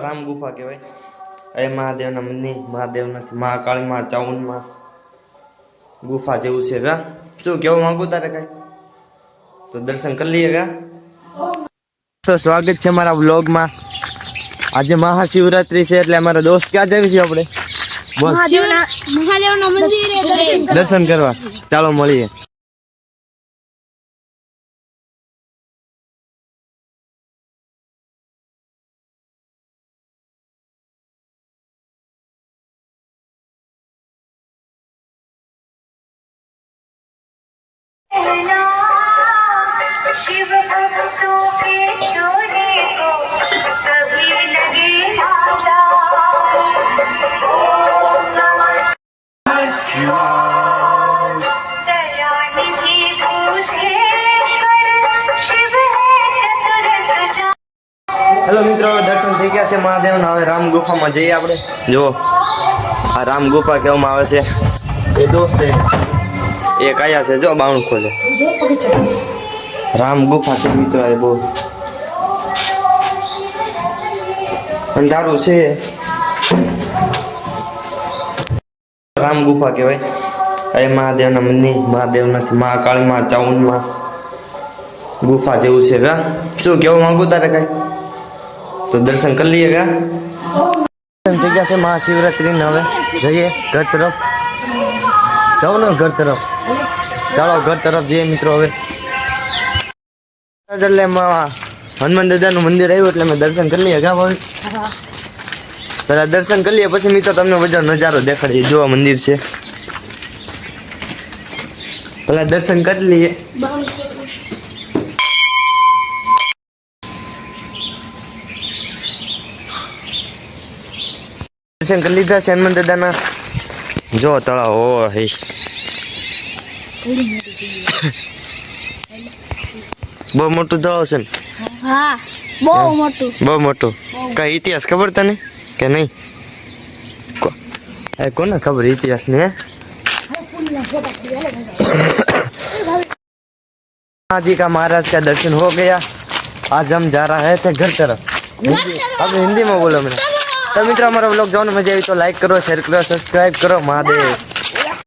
રામ ગુફા કહેવાય. એ મહાદેવના મંદિર, મહાદેવ નથી, મહાકાળી માં ચાઉનમાં ગુફા જેવું છે. કા શું કેવું માંગુ તારે કઈ? તો દર્શન કરી લઈએ કા. તો સ્વાગત છે મારા વ્લોગમાં. આજે મહાશિવરાત્રી છે એટલે અમારા દોસ્ત ક્યાં જઈએ છીએ આપણે? મહાદેવના મંદિરે દર્શન કરવા. ચાલો મળીએ. शिव भक्तों के चोरी को कभी लगे माता। ओम नमः शिवाय। दयानिधि भूतेश्वर शिव है चतुर सुजान। હેલો મિત્રો, દર્શન થઈ ગયા છે મહાદેવના. હવે રામ ગુફામાં જઈએ આપણે. જો આ રામ ગુફા કહેવામાં આવે છે. એ દોસ્ત એ કયા છે? જો બાવણું ખોલે. રામ ગુફા છે મિત્રો. એ બહુ અંધારું છે. રામ ગુફા કહેવાય. એ મહાદેવના મંદિર, મહાદેવ નથી, મહાકાળી માં ચાઉનમાં ગુફા જેવું છે. કા શું કેવું માંગુ તારે કઈ? તો દર્શન કરી લઈએ કા. દર્શન થઈ ગયા છે મહાશિવરાત્રી. હવે જઈએ ઘર તરફ. જાઓ ને ઘર તરફ. ચાલો ઘર તરફ જઈએ મિત્રો. હવે એટલે હનુમાન દાદાનું મંદિર આવ્યું એટલે મેં દર્શન કરી લઈએ. કા ભાઈ પેલા દર્શન કરી લઈએ પછી મિત્રો તમને બધો નજારો દેખાડીએ. જો મંદિર છે, પેલા દર્શન કરી લઈએ. દર્શન કરી લીધા છે હનુમાન દાદાના. જો તળાવ. ઓ હે બહુ મોટું તળાવ છે ને? હા, બહુ મોટું. બહુ મોટું. કઈ ઇતિહાસ ખબર તને કે નહીં? કોને ખબર ઇતિહાસ ને? जी का महाराज का दर्शन हो गया. आज हम जा रहा है थे घर तरफ. अब हिंदी में बोलो मैंने. तो मित्रों हमारा व्लॉग जो मजा आई तो लाइक करो, शेयर करो, सब्सक्राइब करो. महादेव.